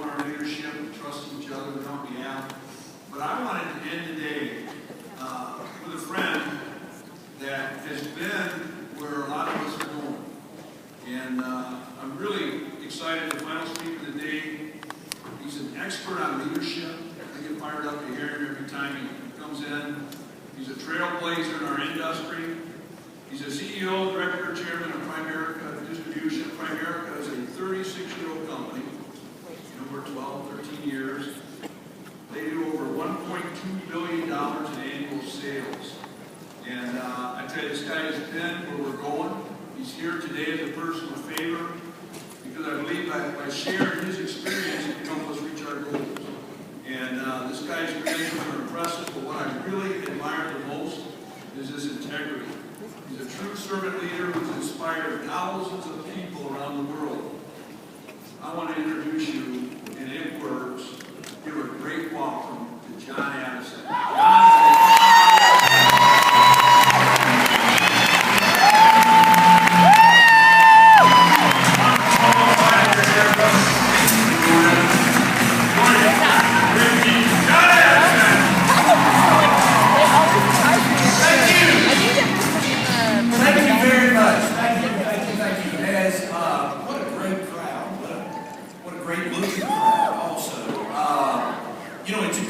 on our leadership, we trust each other, we don't yell. But I wanted to end today with a friend that has been where a lot of us are going. And I'm really excited. The final speaker today, he's an expert on leadership. I get fired up to hear him every time he comes in. He's a trailblazer in our industry. He's a CEO, director, chairman of Primerica Distribution. Primerica is a 36-year-old company. Over 12, 13 years. They do over $1.2 billion in annual sales. And I tell you, this guy has been where we're going. He's here today as a person of favor because I believe by sharing his experience, he can help us reach our goals. And this guy's credentials are impressive, but what I really admire the most is his integrity. He's a true servant leader who's inspired thousands of people around the world. I want to introduce you in 8 words. Give a great welcome to John Addison.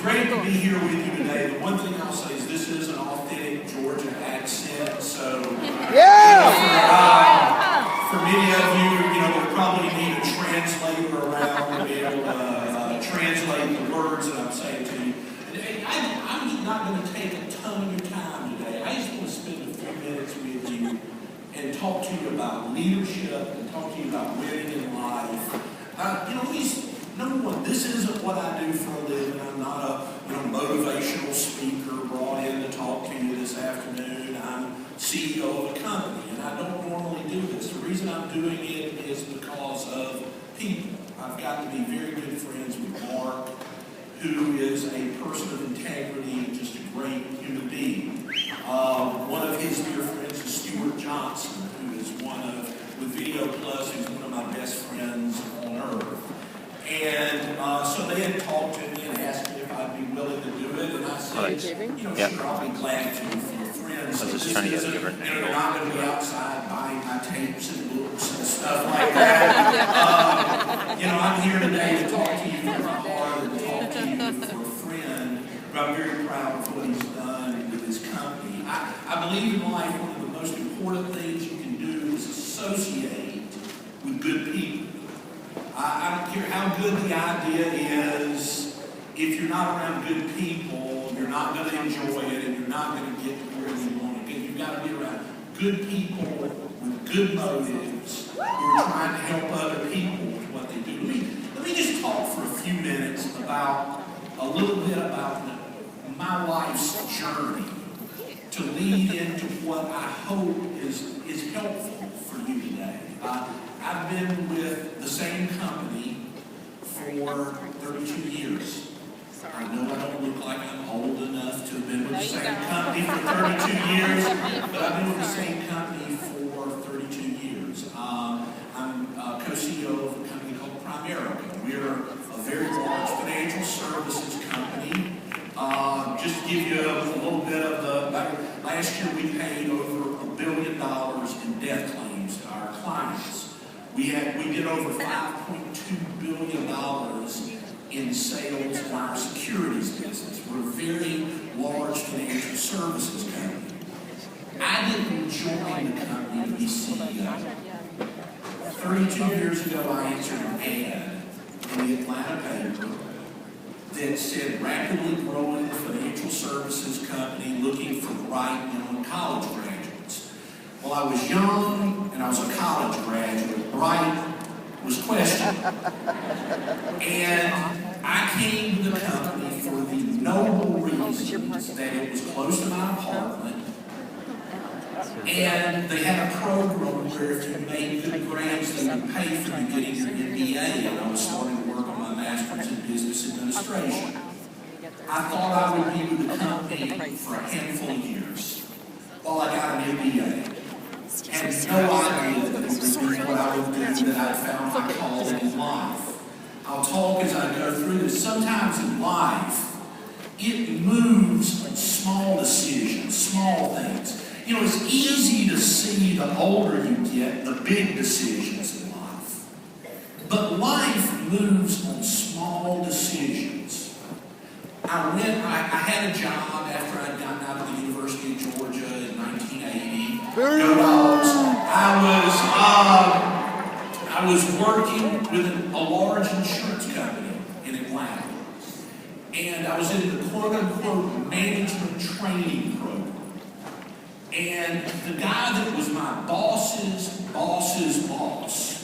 Great to be here with you today. The one thing I'll say is this is an authentic Georgia accent. So, for many of you, we'll probably need a translator around to be able to translate the words that I'm saying to you. And I'm just not going to take a ton of your time today. I just want to spend a few minutes with you and talk to you about leadership and talk to you about winning in life. Number one, this isn't what I do for a living. I'm not a motivational speaker brought in to talk to you this afternoon. I'm CEO of a company, and I don't normally do this. The reason I'm doing it is because of people. I've got to be very good friends with Mark, who is a person of integrity and just a great human being. One of his dear friends is Stuart Johnson, who is with Video Plus, who's one of my best friends on earth. And so they had talked to me and asked me if I'd be willing to do it, and I said, sure, I'll be glad to for your friends. I was just trying to get a different angle. They're not going to be outside buying my tapes and books and stuff like that. I'm here today to talk to you from my heart and talk to you for a friend, but I'm very proud of what he's done with his company. I believe in life one of the most important things you can do is associate with good people. I don't care how good the idea is, if you're not around good people, you're not going to enjoy it and you're not going to get to where you want to get. You've got to be around good people with good motives who are trying to help other people with what they do. Let me just talk for a few minutes about a little bit about my life's journey to lead into what I hope is helpful for you today. I've been with the same company for 32 years. I know I don't look like I'm old enough to have been with the same company for 32 years, but I've been with the same company for 32 years. I'm co-CEO of a company called Primerica. We're a very large financial services company. Just to give you a little bit of last year we paid over $1 billion in death claims to our clients. We did over $5.2 billion in sales in our securities business. We're a very large financial services company. I didn't join the company to be CEO. 32 years ago, I answered an ad in the Atlanta paper that said rapidly growing financial services company looking for bright young college graduates. Well, I was young and I was a college graduate. Bright was questioned. And I came to the company for the noble reasons that it was close to my apartment. And they had a program where if you made good grades, they would pay for you getting your MBA. And I was starting to work on my master's in business administration. I thought I would be with the company for a handful of years while I got an MBA. Had no idea that it would be what I would do, that I found my calling in life. I'll talk as I sometimes in life, it moves on small decisions, small things. You know, it's easy to see the older you get, the big decisions in life. But life moves on small decisions. I had a job after I'd gotten out of the University of Georgia in 1980. Go Dogs. I was working with a large insurance company in Atlanta. And I was in the quote-unquote management training program. And the guy that was my boss's boss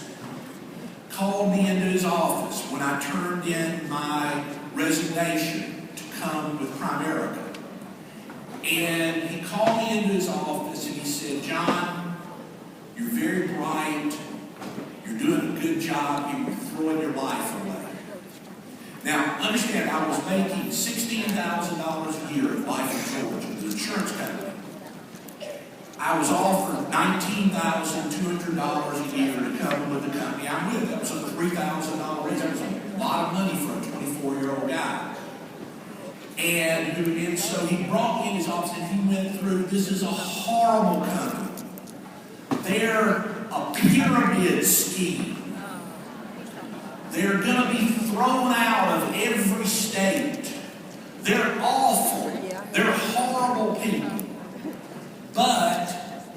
called me into his office when I turned in my resignation to come with Primerica. And he called me into his office and he said, "John, you're very bright. You're doing a good job. You're throwing your life away." Now, understand, I was making $16,000 a year at Life in Georgia, the insurance company. I was offered $19,200 a year to come with the company I'm with. That was a $3,000 raise. That was a lot of money for a 24-year-old guy. And so he brought me in his office and he went through, this is a horrible company. They're a pyramid scheme. They're going to be thrown out of every state. They're awful. They're horrible people. But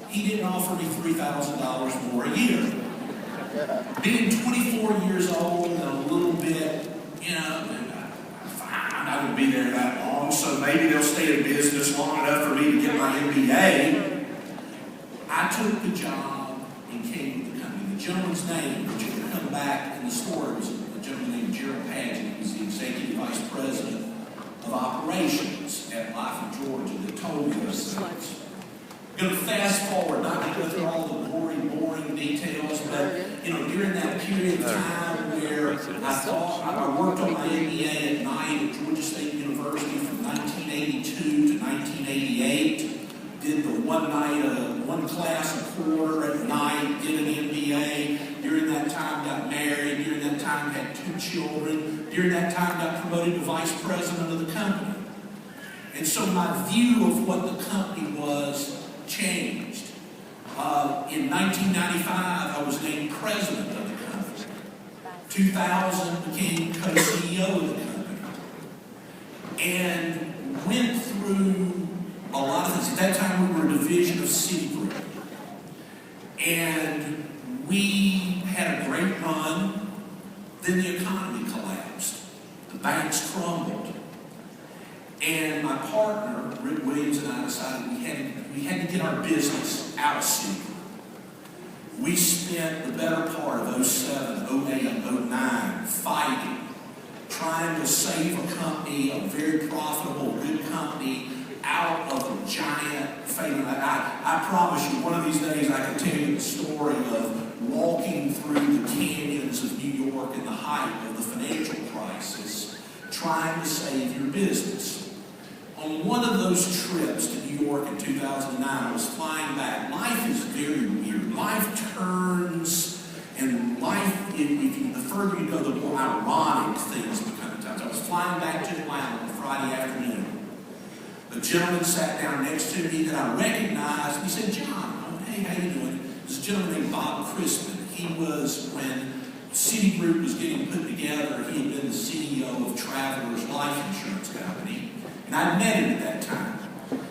he didn't offer me $3,000 more a year. Being 24 years old and a little bit, you know, I'm not going to be there that long, so maybe they'll stay in business long enough for me to get my MBA. I took the job and came to the company. The gentleman's name, which will come back in the story, was a gentleman named Gerald Paget. He was the executive vice president of operations at Life in Georgia that told me those things. I'm going to fast forward, not to go through all the boring details, but during that period of time where I worked on my MBA at night at Georgia State University from 1982 to 1988, did the one class a quarter at night, did an MBA. During that time, got married. During that time, had 2 children. During that time, got promoted to vice president of the company. And so my view of what the company was changed. In 1995, I was named president of the company. 2000, became co-CEO of the company. And went through a lot of things. At that time, we were a division of Citigroup. And we had a great run. Then the economy collapsed. The banks crumbled. And my partner, Rick Williams, and I decided we had to get our business out of Citigroup. We spent the better part of 07, 08, 09 fighting, trying to save a company, a very profitable, good company, out of a giant failure. I promise you, one of these days I can tell you the story of walking through the canyons of New York in the height of the financial crisis, trying to save your business. On one of those trips to New York in 2009, I was flying back. Life is very weird. Life turns, and life, the further you go, the more ironic things become at times. I was flying back to Atlanta on Friday afternoon. A gentleman sat down next to me that I recognized. He said, "John, hey, how you doing?" This gentleman named Bob Crispin. He was, when Citigroup was getting put together, he had been the CEO of Travelers Life Insurance Company. And I met him at that time.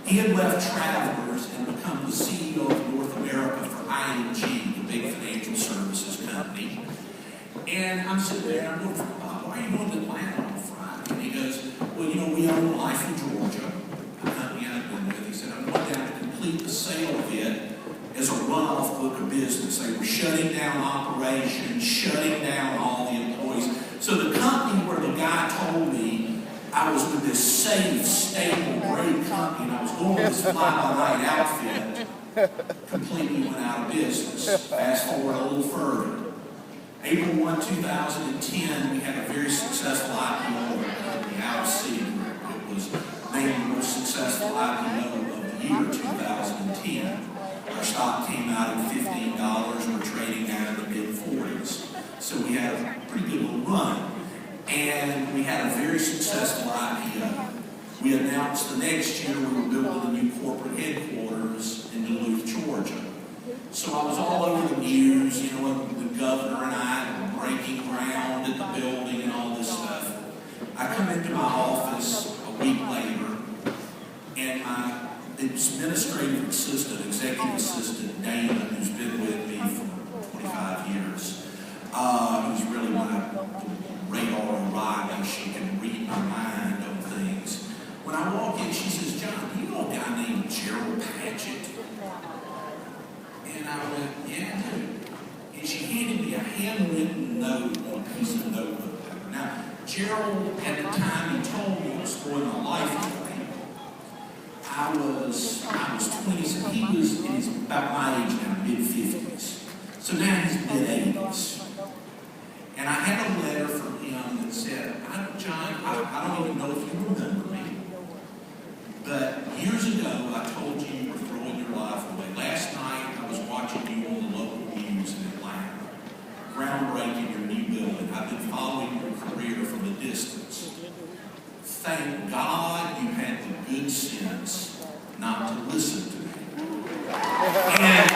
He had left Travelers and become the CEO of North America for ING, the big financial services company. And I'm sitting there and I'm going, "Bob, why are you going to Atlanta on Friday?" And he goes, "Well, we own Life in Georgia, the company I've been with." He said, "I'm going down to complete the sale of it as a runoff book of business." They were shutting down operations, shutting down all the employees. So the company where the guy told me I was with this safe, stable, great company, and I was going with this fly-by-night outfit, completely went out of business. Fast forward a little further. April 1, 2010, we had a very successful IPO of the company out of Citigroup. It was named the most successful IPO of the year 2010. Our stock came out at $15. We're trading out in the mid-40s. So we had a pretty good little run. and we had a very successful IPO. We announced the next year we were building a new corporate headquarters in Duluth, Georgia. So I was all over the news, you know, the governor and I were breaking ground at the building and all this stuff. I come into my office a week later, and my administrative assistant, executive assistant, Dana, who's been with me for 25 years, who's really my radar rider. She can read my mind on things. When I walk in, she says, "John, do you know a guy named Gerald Patchett?" And I went, "Yeah, I do." And she handed me a handwritten note on a piece of notebook paper. Now, Gerald, at the time he told me, was throwing my life away. I was 20, so he was in his, about my age now, mid-50s. So now he's mid-80s. And I had a letter from him that said, "John, I don't even know if you remember me, but years ago I told you you were throwing your life away. Last night I was watching you on the local news in Atlanta, groundbreaking your new building. I've been following your career from a distance. Thank God you had the good sense not to listen to me." And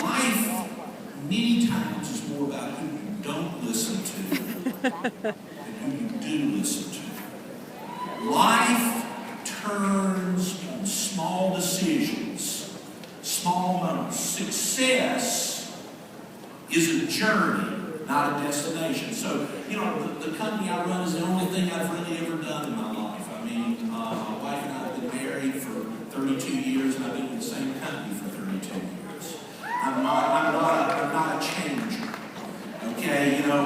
life many times is more about who you don't listen to than who you do listen to. Life turns on small decisions, small moments. Success is a journey, not a destination. So, you know, the company I run is the only thing I've really ever done in my life. I mean, my wife and I have been married for 32 years, and I've been with the same company for 32 years. I'm not a changer. Okay, you know,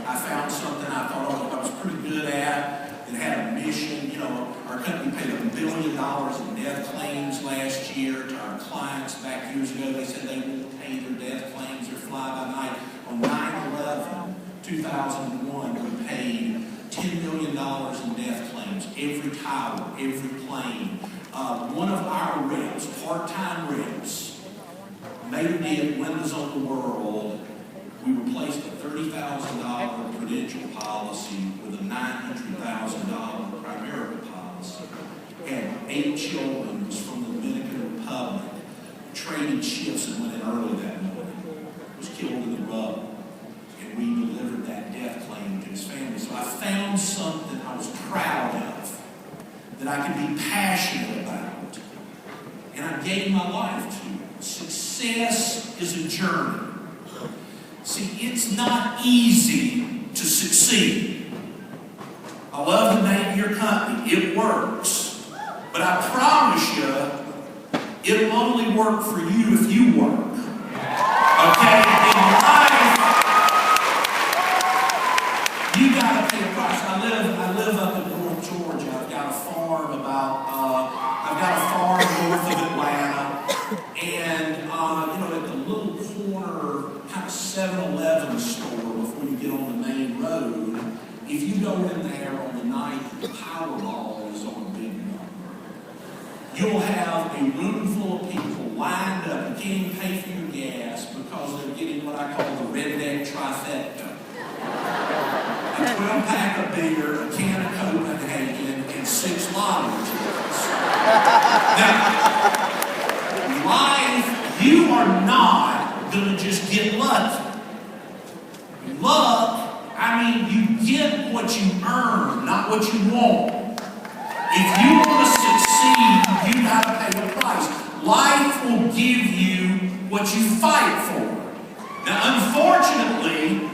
I found something I thought I was pretty good at. It had a mission. You know, our company paid $1 billion in death claims last year to our clients back years ago. They said they won't pay their death claims or fly-by-night. On 9/11, 2001, we paid $10 million in death claims. Every tower, every plane. One of our reps, part-time reps, made a deal, Windows on the World. We replaced a $30,000 Prudential policy with a $900,000 Primerica policy. Had 8 children, was from the Dominican Republic, traded ships and went in early that morning, was killed in the rubble. And we delivered that death claim to his family. So I found something I was proud of, that I could be passionate about, and I gave my life to it. Success is a journey. See, it's not easy to succeed. I love the name of your company. It works. But I promise you, it'll only work for you if you work. Okay? In life, you got to pay a price. I live up in North Georgia. I've got a farm north of Atlanta. And, you know, at the little corner kind of 7-Eleven store before you get on the main road, if you go in there on the night that the Powerball is on a big number, you'll have a room full of people lined up. You can't even pay for your gas because they're getting what I call the redneck trifecta. A 12-pack of beer, a can of Copenhagen, and 6 lottery tickets. Now, life, you are not going to just get lucky. Luck, I mean, you get what you earn, not what you want. If you want to succeed, you got to pay the price. Life will give you what you fight for. Now, unfortunately,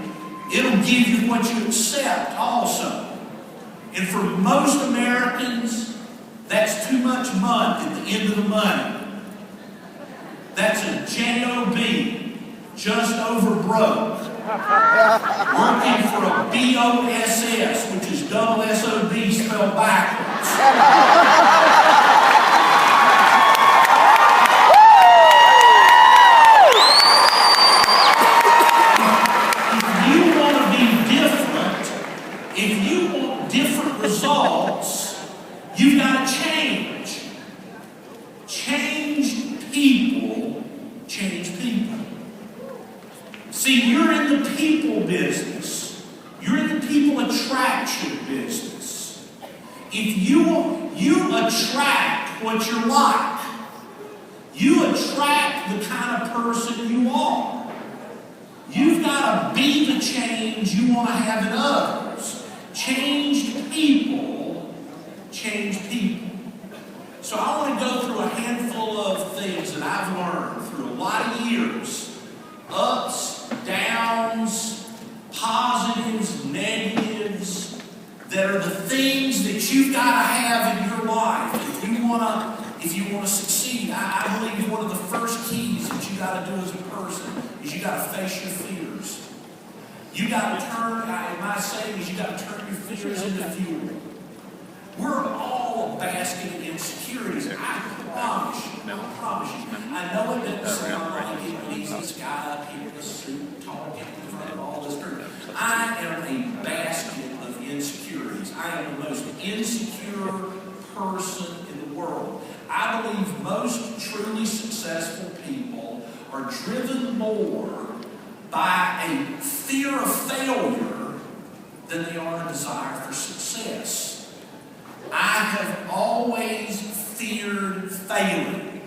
it'll give you what you accept also. And for most Americans, that's too much money at the end of the money. That's a J-O-B, just over broke. Working for a B-O-S-S, which is double S-O-B spelled backwards. If you want to be different, if you want different results, you've got to change. Changed people change people. See, you're in the people business. You're in the people attraction business. If you attract what you're like, you attract the kind of person you are. You've got to be the change you want to have in others. Changed people change people. So I want to go through a handful of things that I've learned through a lot of years. Ups, downs, positives, negatives, that are the things that you've got to have in your life if you want to succeed. I believe one of the first keys that you got to do as a person is you got to face your fears. You got to turn, my saying is you got to turn your fears into fuel. We're all basking in insecurities. I promise you. I know it doesn't sound like it easy. This guy up here in the suit talking in front of all this group. I am a basket of insecurities. I am the most insecure person in the world. I believe most truly successful people are driven more by a fear of failure than they are a desire for success. I have always feared failing.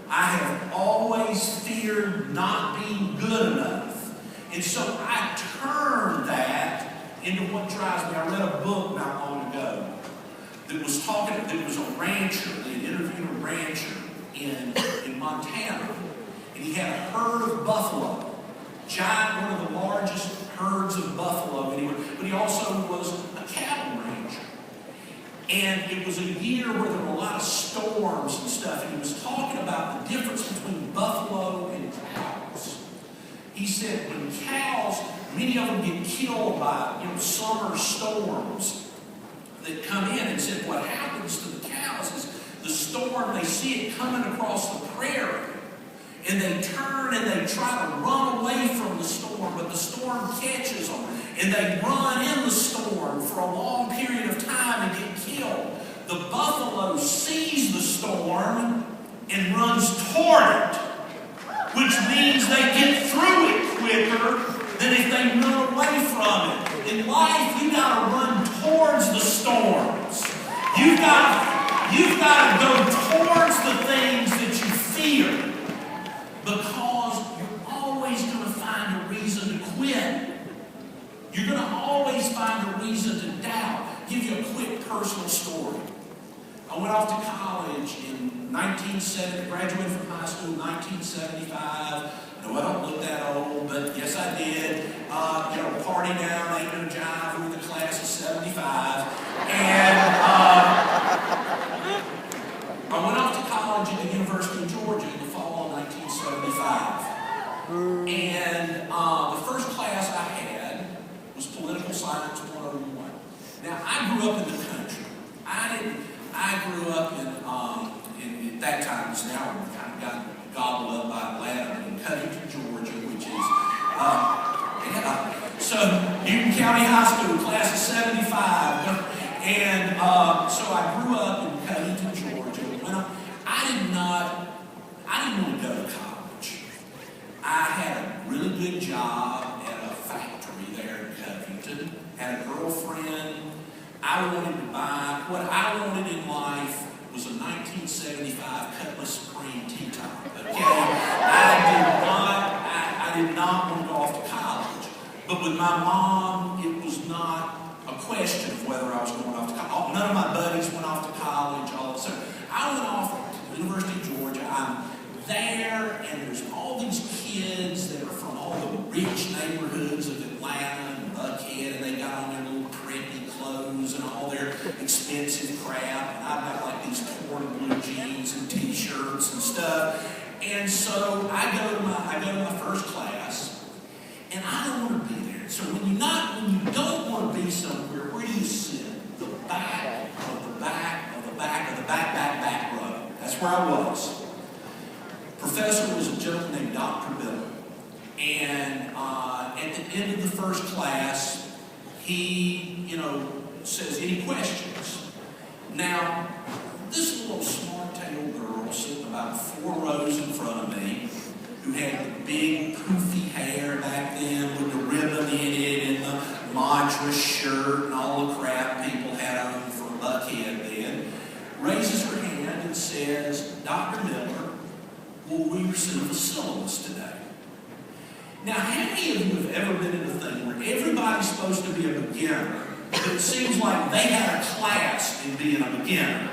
I have always feared not being good enough. And so I turned that into what drives me. I read a book not long ago that was a rancher. They had interviewed a rancher in Montana. And he had a herd of buffalo. Giant, one of the largest herds of buffalo anywhere. But he also was a cattle rancher. And it was a year where there were a lot of storms and stuff, and he was talking about the difference between buffalo and cows. He said when cows, many of them get killed by summer storms that come in, and said what happens to the cows is the storm, they see it coming across the prairie, and they turn and they try to run away from the storm, but the storm catches them. And they run in the storm for a long period of time and get killed. The buffalo sees the storm and runs toward it, which means they get through it quicker than if they run away from it. In life, you've got to run towards the storms. You've got to go towards the things that you fear, because you're always going to find a reason to quit. You're going to always find a reason to doubt. I'll give you a quick personal story. I went off to college in 1970, graduated from high school in 1975. No, I don't look that old, but yes, I did. Party down, ain't no jive. We were the class of 75. And I went off to college at the University of Georgia in the fall of 1975. And the first class I had was Political Science 101. Now, I grew up in the country. I grew up in at that time, it's now kind of got gobbled up by Atlanta, in Covington, Georgia, which is, so Newton County High School, class of 75. And so I grew up in Covington, Georgia. I didn't want to go to college. I had a really good job at a factory there in Covington, had a girlfriend. I wanted to buy, what I wanted in life was a 1975 Cutlass Supreme T-top, okay? I did not want to go off to college. But with my mom, it was not a question of whether I was going off to college. None of my buddies went off to college, all of a sudden. I went off to the University of Georgia. I'm there, and there's all these kids that are from all the rich neighborhoods of Atlanta and Buckhead, and they got on their little preppy clothes and all their expensive crap, and I've got like these torn blue jeans and t-shirts and stuff. And so I go to my first class, and I don't want to be there. So when you don't want to be somewhere, where do you sit? The back of the back of the back of the back row. That's where I was. Professor was a gentleman named Dr. Bill. And at the end of the first class, he, says, any questions? Now, this little smart-tailed girl sitting about 4 rows in front of me, who had the big poofy hair back then. shirt and all the crap people had on for Buckhead then, raises her hand and says, Dr. Miller, will we receive a syllabus today? Now, how many of you have ever been in a thing where everybody's supposed to be a beginner, but it seems like they had a class in being a beginner?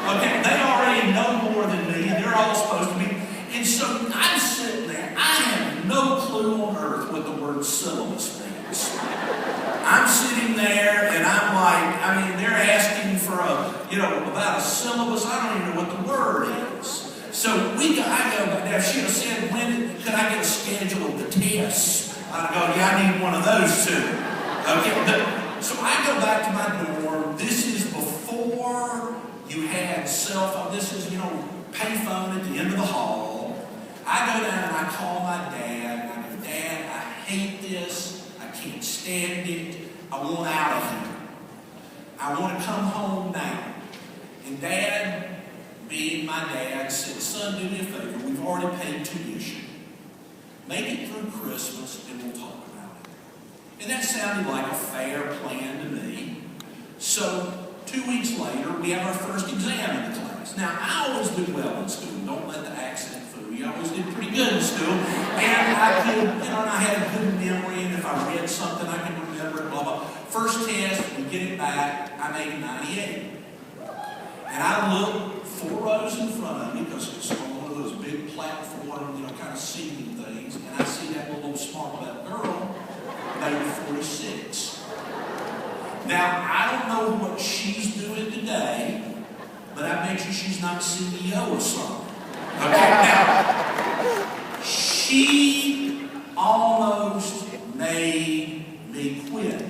Okay, they already know more than me, they're all supposed to be. And so I'm sitting there, I have no clue on earth what the word syllabus means. I'm sitting there and I'm like, they're asking for about a syllabus. I don't even know what the word is. So I go back there. She would have said, when could I get a schedule of the tests? I go, yeah, I need one of those too. Okay, so I go back to my dorm. This is before you had cell phone. This is, payphone at the end of the hall. I go down and I call my dad. I go, Dad, I hate this. I can't stand it. I want out of here. I want to come home now. And Dad, being my dad, said, son, do me a favor. We've already paid tuition. Make it through Christmas and we'll talk about it. And that sounded like a fair plan to me. So 2 weeks later, we have our first exam in the class. Now, I always do well in school. Don't let the accent fool you. I always did pretty good in school. And I could, and I had a good memory, and if I read something, I could remember it, blah, blah. First test, we get it back, I made a 98. And I looked 4 rows in front of me, because it's on one of those big platform, kind of seating things, and I see that little smart butt girl made a 46. Now, I don't know what she's doing today, but I bet you she's not CEO or something. Okay, now, she almost made me quit.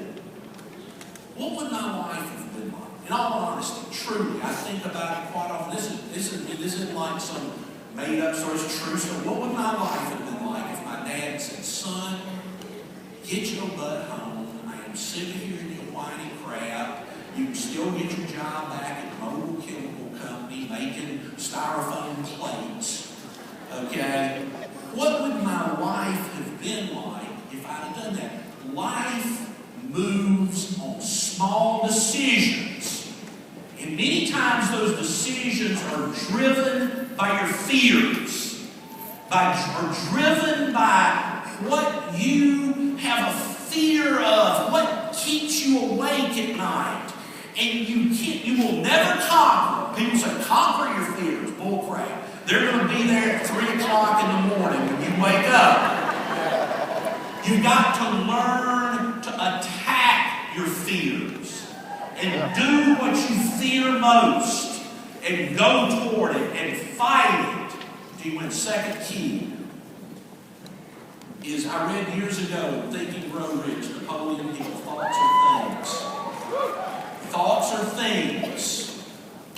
What would my life have been like? In all honesty, truly, I think about it quite often. This isn't like some made-up story, it's a true story. What would my life have been like if my dad said, son, get your butt home. I am sick of hearing your whiny crap. You can still get your job back at Mobile Chemical Company making styrofoam plates. Okay? What would my life have been like if I'd have done that? Life moves on small decisions. And many times those decisions are driven by your fears. Are driven by what you have a fear of, what keeps you awake at night. And you will never conquer. People say, conquer your fears. Bull crap. They're going to be there at 3 o'clock in the morning when you wake up. You've got to learn to attack your fears and do what you fear most and go toward it and fight it until you win. Second key is, I read years ago, Think and Grow Rich, Napoleon Hill, thoughts are things. Thoughts are things.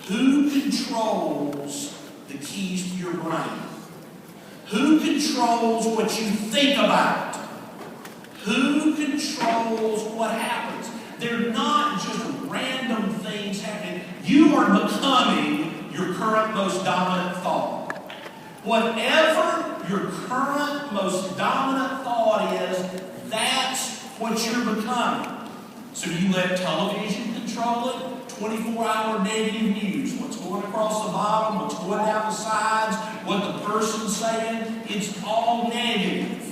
Who controls the keys to your brain? Who controls what you think about? Who controls what happens? They're not just random things happening. You are becoming your current most dominant thought. Whatever your current most dominant thought is, that's what you're becoming. So you let television control it? 24-hour negative news. What's going across the bottom, what's going down the sides, what the person's saying, it's all negative.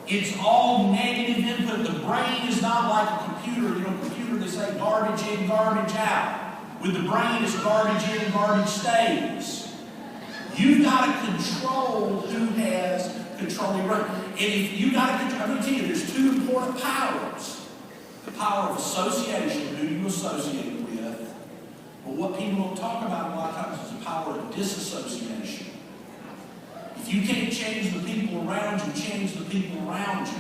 It's all negative input. The brain is not like a computer. Computer, they say garbage in, garbage out. With the brain, it's garbage in, garbage stays. You've got to control who has control of your brain. And if you got to control, I'm going to tell you, there's 2 important powers. The power of association, who you associate with. But what people don't talk about a lot of times is the power of disassociation. If you can't change the people around you, change the people around you.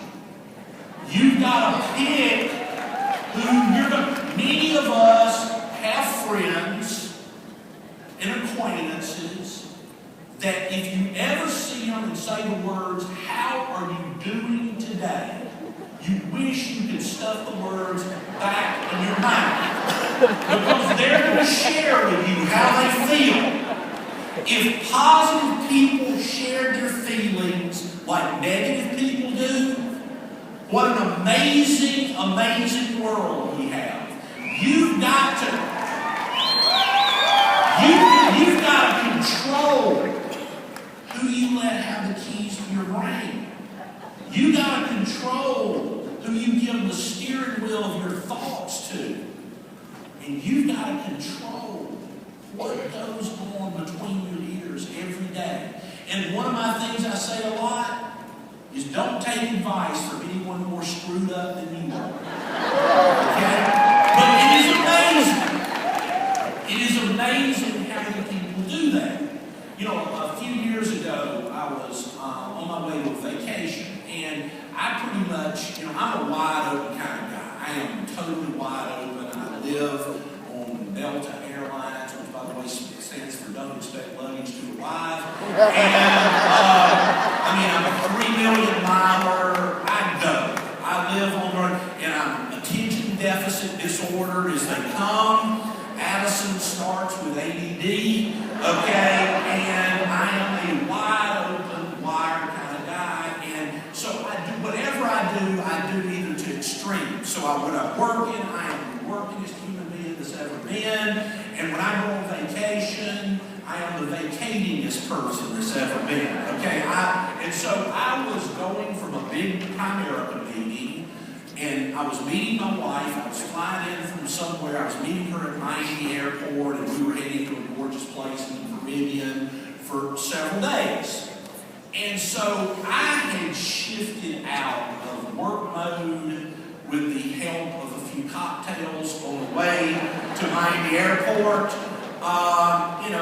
You've got to pick who you're going to. Many of us have friends and acquaintances that if you ever see them and say the words, how are you doing today? You wish you could stuff the words back in your mouth. Because they're going to share with you how they feel. If positive people shared their feelings like negative people do, What an amazing, amazing world we have. You've got to control who you let have the keys to your brain. You got to control who you give the steering wheel of your thoughts to. And you've got to control what goes on between your ears every day. And one of my things I say a lot is don't take advice from anyone more screwed up than you are. Okay? But it is amazing how many people do that. You know, a few years ago, I was on my way to a vacation, and I pretty much, I'm a wide open kind of guy. I am totally wide open. I live on Delta Airlines, which, by the way, stands for Don't Expect Luggage to Arrive. And, I'm a 3 million miler. I go. I live on road, and I'm attention deficit disorder as they come. Addison starts with ADD, okay? And I am a wide open, wired kind of guy. And so whatever I do either to extreme. So when I'm working, I am the workingest human being that's ever been. And when I go on vacation, I am the vacatingest person that's ever been. Okay? And so I was going from a big Primerica meeting, and I was meeting my wife. I was flying in from somewhere. I was meeting her at Miami Airport, and we were heading to a gorgeous place in the Caribbean for several days. And so I had shifted out of work mode with the help of a few cocktails on the way to Miami Airport,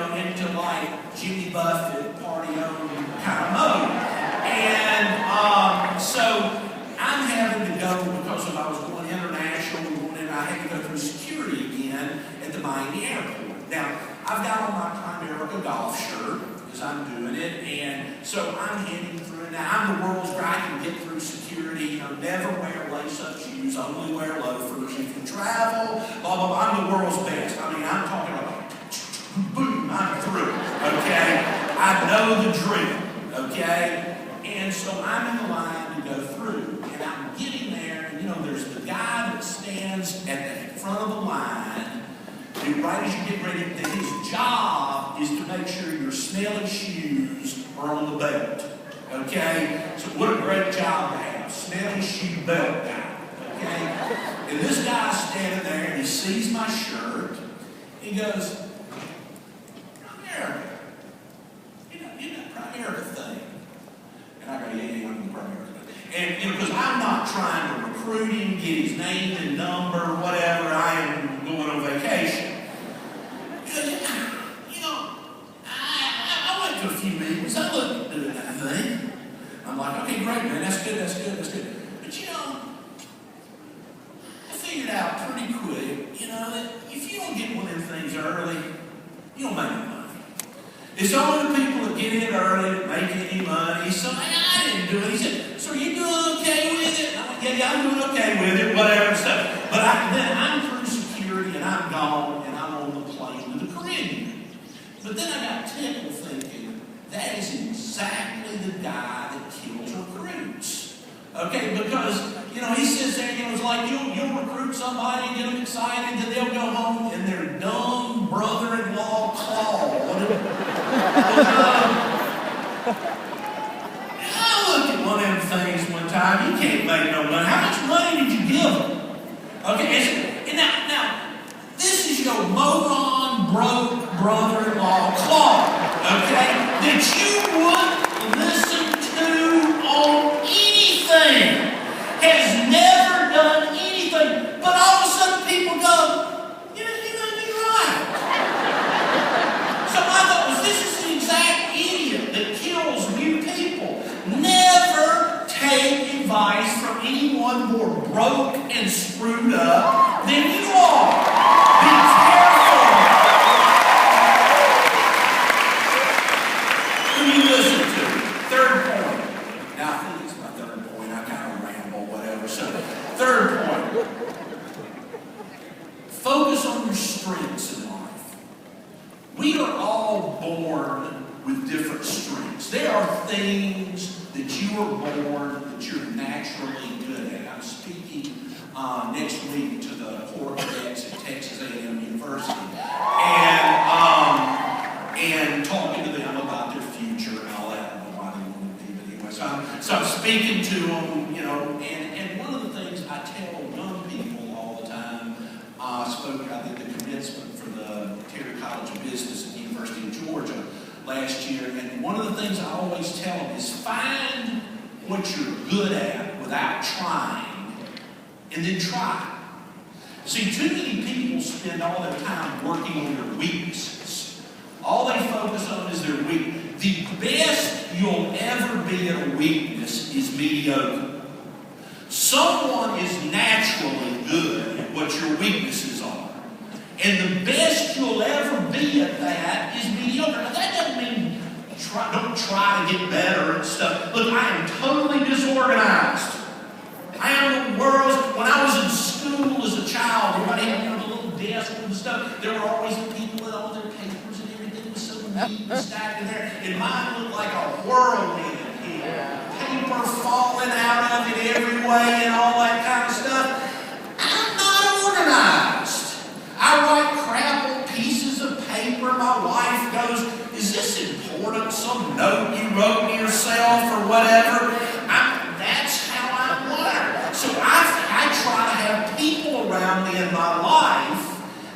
into like Jimmy Buffett, party on kind of mode. And so I'm having to go because if I was going international, I had to go through security again at the Miami Airport. Now, I've got on my Primerica golf shirt because I'm doing it, and so I'm heading through. Now, I'm the world's guy. I can get through security. Never wear lace-up shoes. Only wear loafers. You can travel. Blah, blah, blah. I'm the world's best. I'm talking about boom, I'm through. Okay? I know the drill. Okay? And so I'm in the line to go through, and I'm getting there, and there's the guy that stands at the front of the line, and right as you get ready, that his job is to make sure your smelly shoes are on the belt. Okay? So what a great job to have. Smelly shoe belt guy. Okay? And this guy's standing there, and he sees my shirt. He goes, Primerica. You know Primerica thing. And I go, yeah, I'm the Primerica. And, because I'm not trying to recruit him, get his name and number, whatever. I am going on vacation. Because, I went to a few meetings. I looked at that thing. I'm like, okay, great, man. That's good. But, I figured out pretty quick, that if you don't get one of them things early, you don't make any money. It's only the people that get in early that make any money. So, I didn't do it. He said, so are you doing okay with it? And I'm like, yeah, I'm doing okay with it, whatever stuff. But then I'm through security, and I'm gone, and I'm on the plane to the Caribbean. But then I got tickled thinking, that is exactly the guy that kills recruits. Okay, because, he sits there, it's like you'll recruit somebody and get them excited, then they'll go home and their dumb brother-in-law Claude. I looked at one of them things one time. You can't make no money. How much money did you give them? Okay, and now, this is your moron, broke brother-in-law Claude, okay, that you wouldn't listen to on anything, has never done anything, but all of a sudden people go, you're right. So I thought, this is the exact idiot that kills new people. Never take advice from anyone more broke and screwed up than you are. Be careful who you listen to. Third point. Now, I think it's my third point. I kind of ramble, whatever. So, third point. Focus on your strengths in life. We are all born with different strengths. There are things that you are born, that you're naturally good at. I'm speaking next week to the Corps cadets at Texas A&M University, and talking to them about their future and all that. I don't know why they want to be, but anyway. So I'm speaking to them, you know, and one of the things I tell young people all the time, I did the commencement for the Terry College of Business at the University of Georgia last year, and one of the things I always tell them is find what you're good at without trying, and then try. See, too many people spend all their time working on their weaknesses. All they focus on is their weakness. The best you'll ever be at a weakness is mediocre. Someone is naturally good at what your weaknesses are. And the best you'll ever be at that is mediocre. Now, that doesn't mean don't try to get better and stuff. Look, I am totally disorganized. I am the world's. When I was in school as a child, everybody had a little desk and stuff. There were always people with all their papers and everything was so neat and stacked in there. And mine looked like a whirlwind in here. Paper falling out of it every way and all that kind of stuff. I'm not organized. I write crap on pieces of paper. My wife goes, "Is this important? Some note you wrote to yourself or whatever?" That's how I'm wired. So I try to have people around me in my life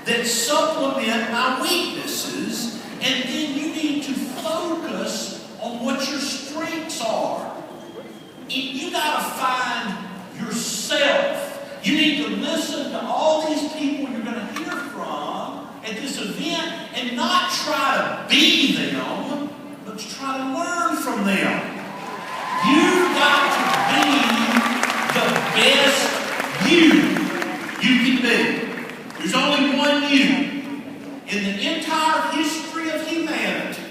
that supplement my weaknesses, and then you need to focus on what your strengths are. You got to find yourself. You need to listen to all these people you're going to hear from at this event and not try to be them, but try to learn from them. You've got to be the best you can be. There's only one you. In the entire history of humanity,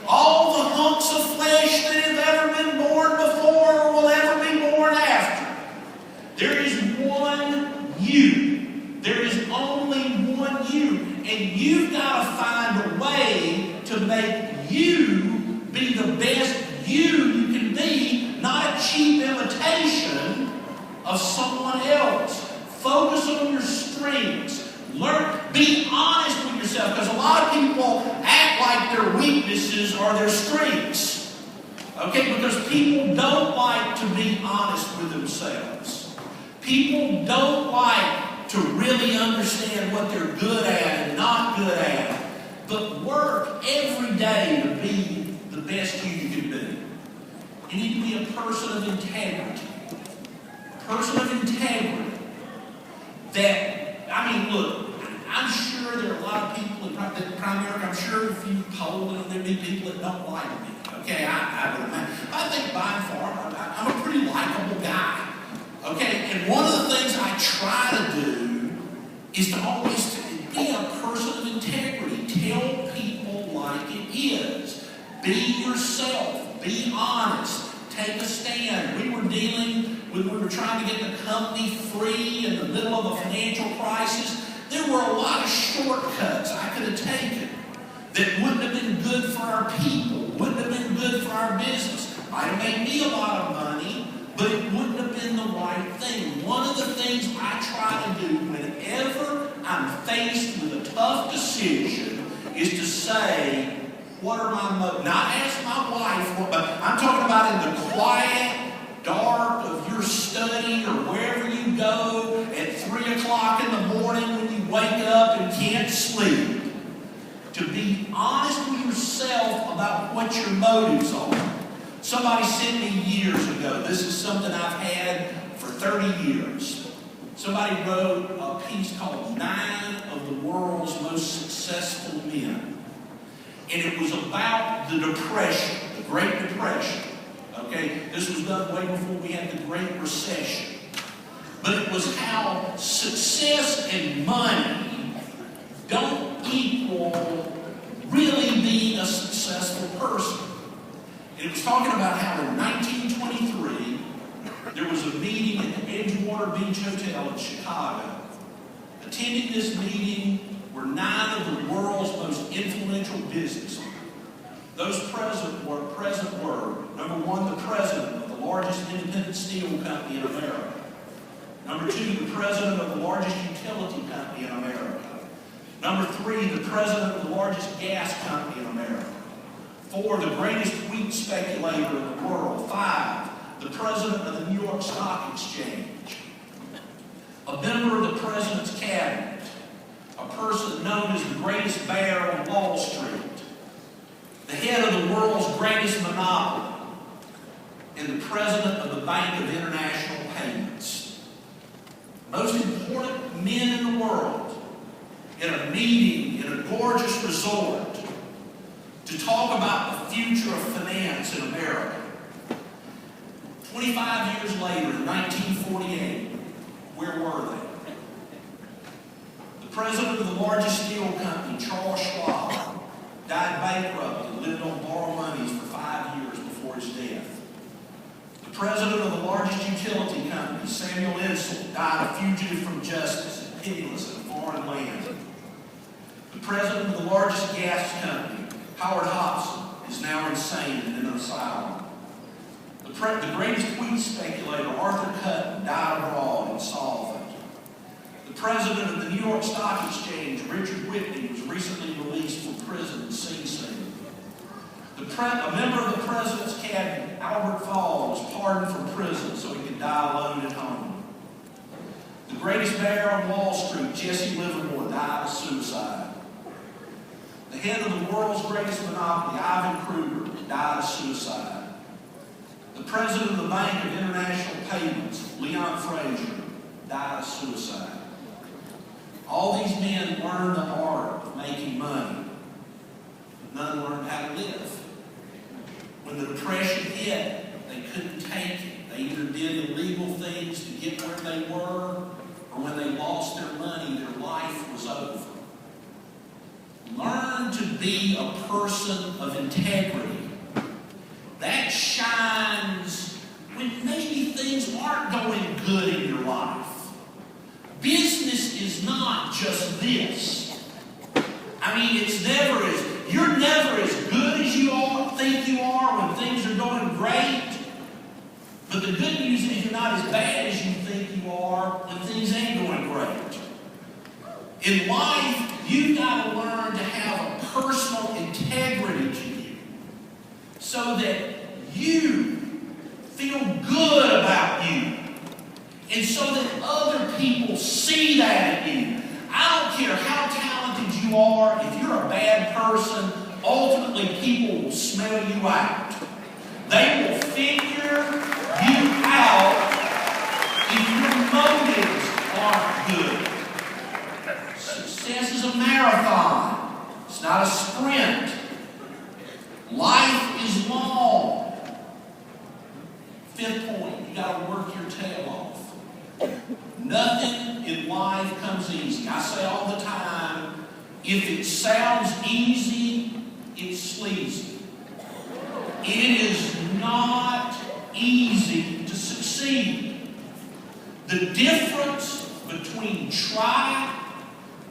all the hunks of flesh that have ever been born before or will ever be born after, there is one you. There is only one you. And you've got to find a way to make you be the best you can be, not a cheap imitation of someone else. Focus on your strengths. Learn, be honest with yourself, because a lot of people act like their weaknesses are their strengths. Okay, because people don't like to be honest with themselves. People don't like to really understand what they're good at and not good at, but work every day to be the best you can be. You need to be a person of integrity. A person of integrity. Look, I'm sure there are a lot of people in Primary. I'm sure if you poll them, there'd be people that don't like me. Okay, I would imagine. I think by and far, I'm a pretty likable guy. Okay, and one of the things I try to do is to always be a person of integrity. Tell people like it is. Be yourself. Be honest. Take a stand. We were trying to get the company free in the middle of a financial crisis. There were a lot of shortcuts I could have taken that wouldn't have been good for our people, wouldn't have been good for our business. Might have made me a lot of money, but it wouldn't have been the right thing. One of the things I try to do whenever I'm faced with a tough decision is to say, what are my motives? Not ask my wife, but I'm talking about in the quiet, dark of your study or wherever you go at 3 o'clock in the morning when you wake up and can't sleep. To be honest with yourself about what your motives are. Somebody sent me years ago, this is something I've had for 30 years. Somebody wrote a piece called 9 of the World's Most Successful Men. And it was about the Depression, the Great Depression. Okay, this was done way before we had the Great Recession. But it was how success and money don't equal really being a successful person. And it was talking about how in 1923, there was a meeting at the Edgewater Beach Hotel in Chicago. Attending this meeting were 9 of the world's most influential businessmen. Those present were, number one, the president of the largest independent steel company in America. Number 2, the president of the largest utility company in America. Number 3, the president of the largest gas company in America. 4, the greatest wheat speculator in the world. 5, the president of the New York Stock Exchange. A member of the president's cabinet. A person known as the greatest bear on Wall Street. The head of the world's greatest monopoly. And the president of the Bank of International Payments. Most important men in the world in a meeting in a gorgeous resort to talk about the future of finance in America. 25 years later, in 1948, where were they? The president of the largest steel company, Charles Schwab, died bankrupt and lived on borrowed monies for 5 years before his death. The president of the largest utility company, Samuel Addison, died a fugitive from justice and penniless in a foreign land. The president of the largest gas company, Howard Hobson, is now insane and in an asylum. The greatest wheat speculator, Arthur Cutton, died abroad insolvent. The president of the New York Stock Exchange, Richard Whitney, was recently released from prison in Sing Sing. A member of the president's cabinet, Albert Fall, was pardoned from prison so he could die alone at home. The greatest bear on Wall Street, Jesse Livermore, died of suicide. The head of the world's greatest monopoly, Ivan Kruger, died of suicide. The president of the Bank of International Payments, Leon Fraser, died of suicide. All these men learned the art of making money, but none learned how to live. When the Depression hit, they couldn't take it. They either did illegal things to get where they were, or when they lost their money, their life was over. Learn to be a person of integrity. That shines when maybe things aren't going good in your life. Business is not just this. I mean, you're never as good as you think you are when things are going great. But the good news is you're not as bad as you think you are when things ain't going great. In life, you've got to learn to have a personal integrity to you so that you feel good about you and so that other people see that in you. I don't care how talented you are, if you're a bad person, ultimately people will smell you out. They will figure you out if your motives aren't good. Success is a marathon. It's not a sprint. Life is long. 5th point, you got to work your tail off. Nothing in life comes easy. I say all the time, if it sounds easy, it's sleazy. It is not easy to succeed. The difference between try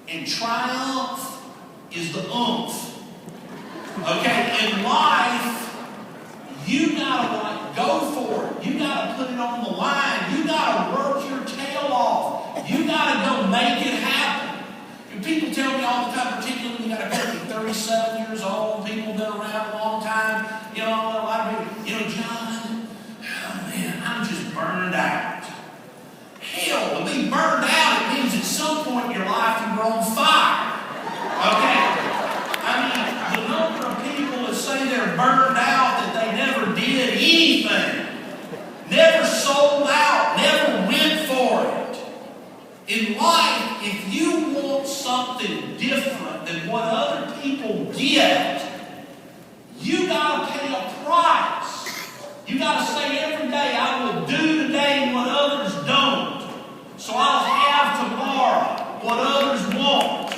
and triumph is the oomph. Okay, in life, you gotta go for it. You gotta put it on the line. You gotta work your tail off. You gotta go make it happen. And people tell me all the time, particularly when you got a kid 37 years old, people been around a long time, a lot of people, John, oh man, I'm just burned out. Hell, to be burned out, it means at some point in your life you were on fire. Okay? I mean, the number of people that say they're burned out, that they never did anything, never sold out, never went for it. In life, if you want something different than what other people get, you got to pay a price. You got to say every day, I will do today what others don't. So I'll have tomorrow what others won't.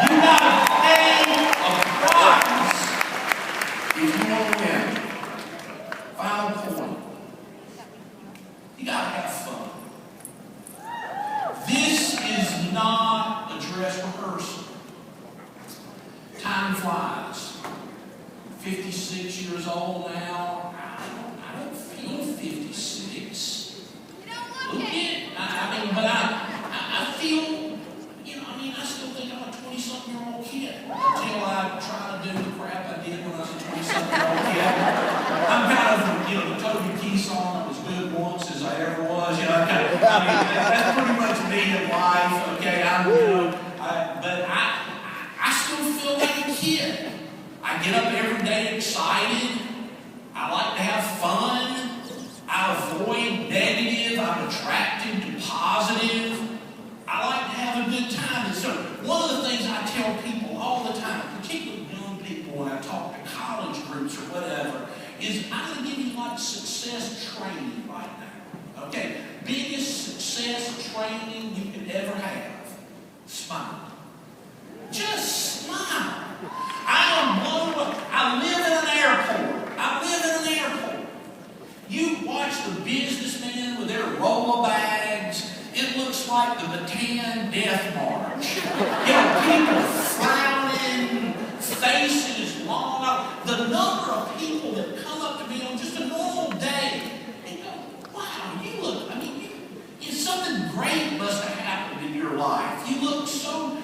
You got to pay a price if you want to win. Final point. You got to have fun. This is not a dress rehearsal. Time flies. 56 years old now. I don't feel 50. that's pretty much me in life, okay? I still feel like a kid. I get up every day excited. I like to have fun. I avoid negative. I'm attracted to positive. I like to have a good time. And so one of the things I tell people all the time, particularly young people when I talk to college groups or whatever, is I'm going to give you like success training right now. Okay? Biggest success training you could ever have. Smile. Just smile. I am blown away. I live in an airport. I live in an airport. You watch the businessmen with their roller bags. It looks like the Bataan Death March. You know, people frowning, faces long out. The number of people that come up to me on just a normal day and go, wow, you look, something great must have happened in your life. You look so,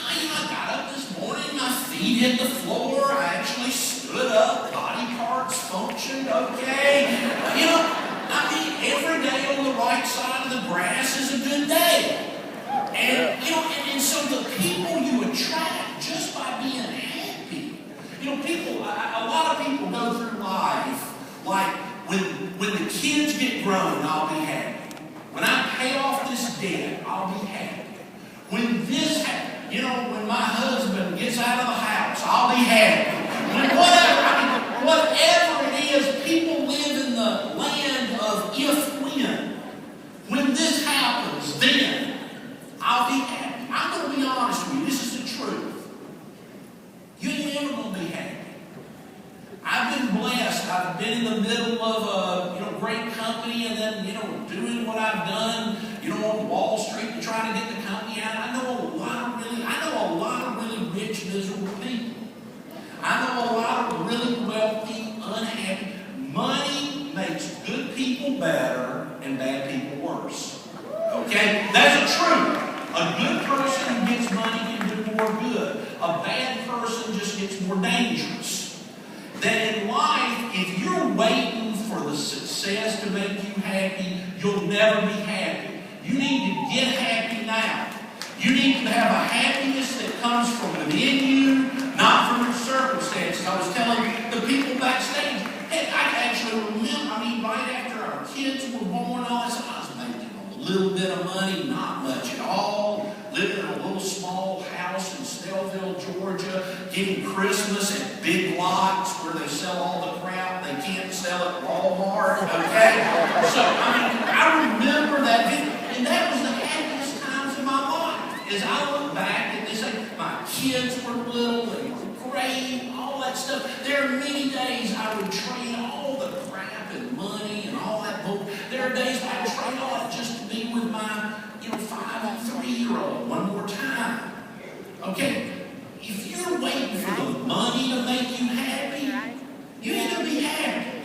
I got up this morning, my feet hit the floor, I actually stood up, body parts functioned okay. Every day on the right side of the grass is a good day. And so the people you attract just by being happy. A lot of people go through life like when the kids get grown, I'll be happy. When I pay off this debt, I'll be happy. When this happens, when my husband gets out of the house, I'll be happy. Whatever it is, people live in the land of if-when. When this happens, then I'll be happy. I'm going to be honest with you. This is the truth. You ain't ever going to be happy. I've been blessed. I've been in the middle of a great company, and then doing what I've done, on Wall Street, trying to get the company out. I know a lot of really rich, miserable people. I know a lot of really wealthy, unhappy. Money makes good people better and bad people worse. Okay, that's the truth. A good person who gets money can do more good. A bad person just gets more dangerous. That in life, if you're waiting for the success to make you happy, you'll never be happy. You need to get happy now. You need to have a happiness that comes from within you, not from your circumstances. I was telling the people backstage, hey, I actually remember, right after our kids were born, I was making a little bit of money, not much at all, living in a little small house in Snellville, Georgia, getting Christmas at big lots where they sell all the crap they can't sell at Walmart, okay? So, I remember that, and that was the happiest times of my life. As I look back and they say, my kids were little, they were great, all that stuff. There are many days I would trade all the crap and money and all that bull. There are days I'd trade all that just to be with my 5 and 3-year-old one more time. Okay, if you're waiting for the money to make you happy, you ain't gonna be happy.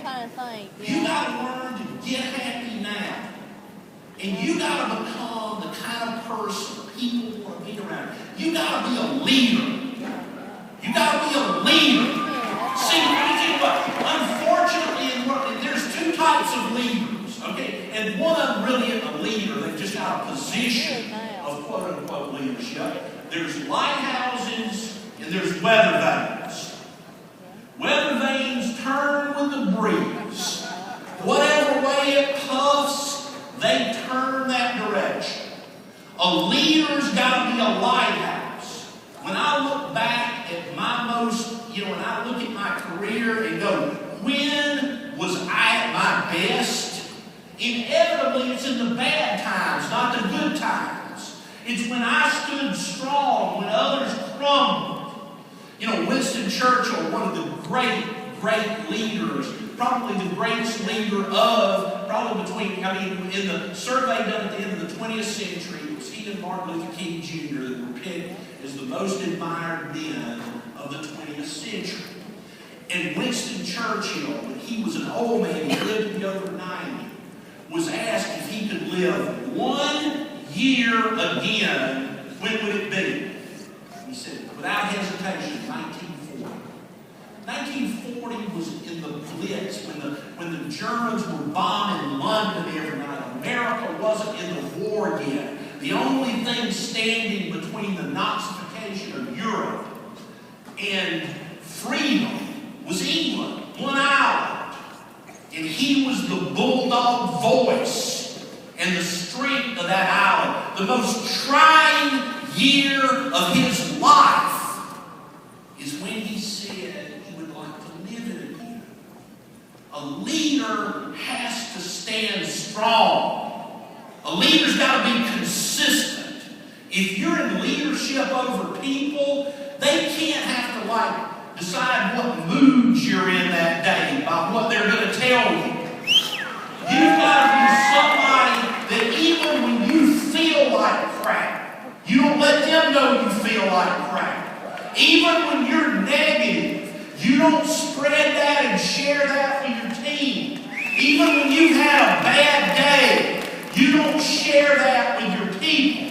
You gotta learn to get happy now. And you got to become the kind of person people want to be around. You got to be a leader. You got to be a leader. See, unfortunately, there's two types of leaders, okay? And one of them really isn't a leader. They've just got a position of quote-unquote leadership. There's lighthouses and there's weather vanes. Weather vanes turn with the breeze. Whatever way it puffs, they turn that direction. A leader's got to be a lighthouse. When I look back at when I look at my career and go, when was I at my best? Inevitably, it's in the bad times, not the good times. It's when I stood strong, when others crumbled. Winston Churchill, one of the great leaders, probably the greatest leader in the survey done at the end of the 20th century, it was he and Martin Luther King Jr. that were picked as the most admired men of the 20th century. And Winston Churchill, when he was an old man, he lived to be over 90, was asked if he could live 1 year again, when would it be? He said, without hesitation, 1940. 1940 was in the Blitz, when the Germans were bombing London every night. America wasn't in the war yet. The only thing standing between the Nazification of Europe and freedom was England, one island. And he was the bulldog voice and the strength of that island. The most trying year of his life is when he said he would like to live it again. A leader has to stand strong. A leader's got to be consistent. If you're in leadership over people, they can't have to decide what mood you're in that day by what they're going to tell you. You've got to be somebody that even when you feel like crap, you don't let them know you feel like crap. Even when you're negative, you don't spread that and share that with your team. Even when you've had a bad day, you don't share that with your people.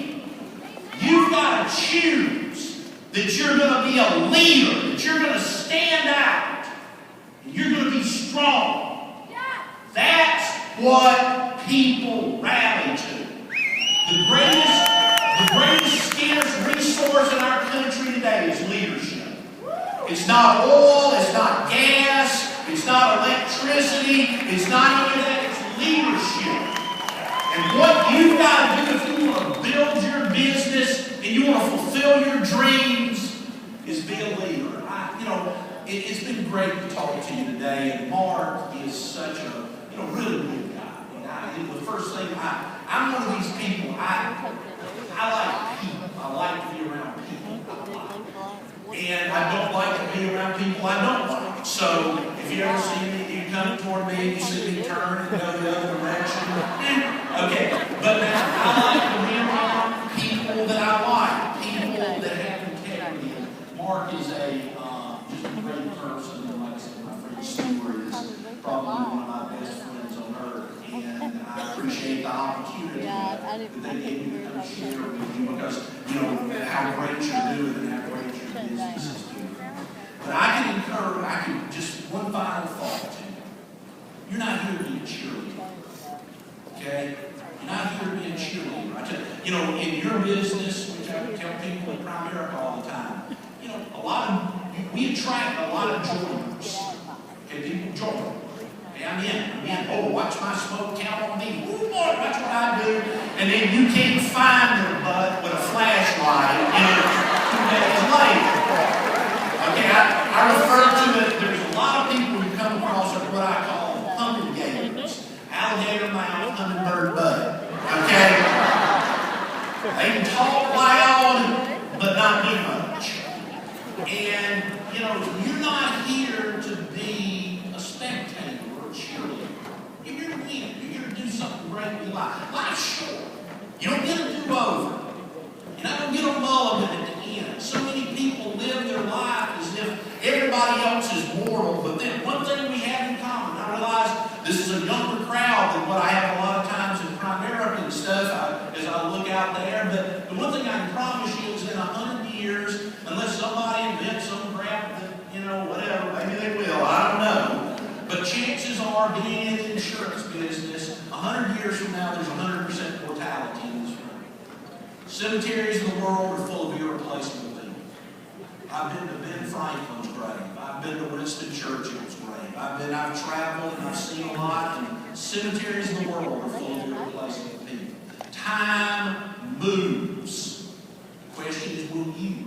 You've got to choose that you're going to be a leader, that you're going to stand out, and you're going to be strong. That's what people rally to. The greatest scarce resource in our country today is leadership. It's not oil, it's not gas, it's not electricity, it's not any of that, it's leadership. And what you've got to do if you want to build your business and you want to fulfill your dreams is be a leader. It's been great to talk to you today, and Mark is such a really good guy. The first thing, I'm one of these people, I like people. I like to be around people. And I don't like to be around people I don't like. So if you ever see me, you come toward me and you see me turn and go the other direction. Okay. But now I like to be around people that I like, people that have integrity. Mark is just a great person. And like I said, my friend Stuart is probably one of my best friends on earth. And I appreciate the opportunity that they gave me to come share with you because, how great you're doing and how great your business is doing. But I can just one final thought to you. You're not here to be a cheerleader. Okay? You're not here to be a cheerleader. In your business, which I tell people in Primerica all the time, we attract a lot of joiners. Okay, people join. Okay, I'm in. Oh, watch my smoke, count on me. Oh, boy, watch what I do. And then you can't find their butt with a flashlight, 2 days later. Okay, I refer to it, there's a lot of people who come across what I call pumpkin gators. Alligator mouth, hummingbird butt. Okay? They can talk loud, but not do much. And, you're not here to be a spectator or a cheerleader. You're here to win. You're here to do something great in your life. Life's short. You don't get a do-over. You're not going to get a mulligan at the end. So many people live their life as if everybody else is mortal, but then one thing we have in common, I realize this is a younger crowd than what I have a lot of times in Primerica and stuff as I look out there, but the one thing I can promise you is in 100 years, unless somebody invents some crap that, whatever, maybe they will, I don't know, but chances are being in the insurance business, 100 years from now, there's 100% mortality in this room. Cemeteries in the world are full of irreplaceable people. I've been to Ben Franklin's grave. I've been to Winston Churchill's grave. I've traveled and I've seen a lot, and cemeteries in the world are full of irreplaceable people. Time moves. The question is, will you?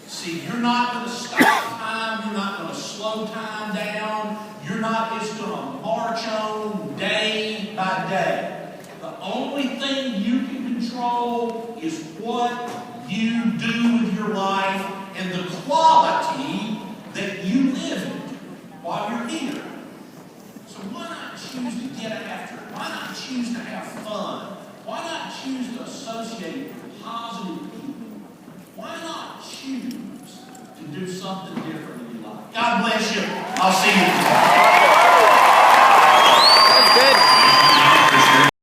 See, you're not going to stop time. You're not going to slow time down. You're not just going to march on day by day. The only thing you can control is what you do with your life and the quality that you live in while you're here. So why not choose to get after it? Why not choose to have fun? Why not choose to associate with positive people? Why not choose to do something different in your life? God bless you. I'll see you tomorrow.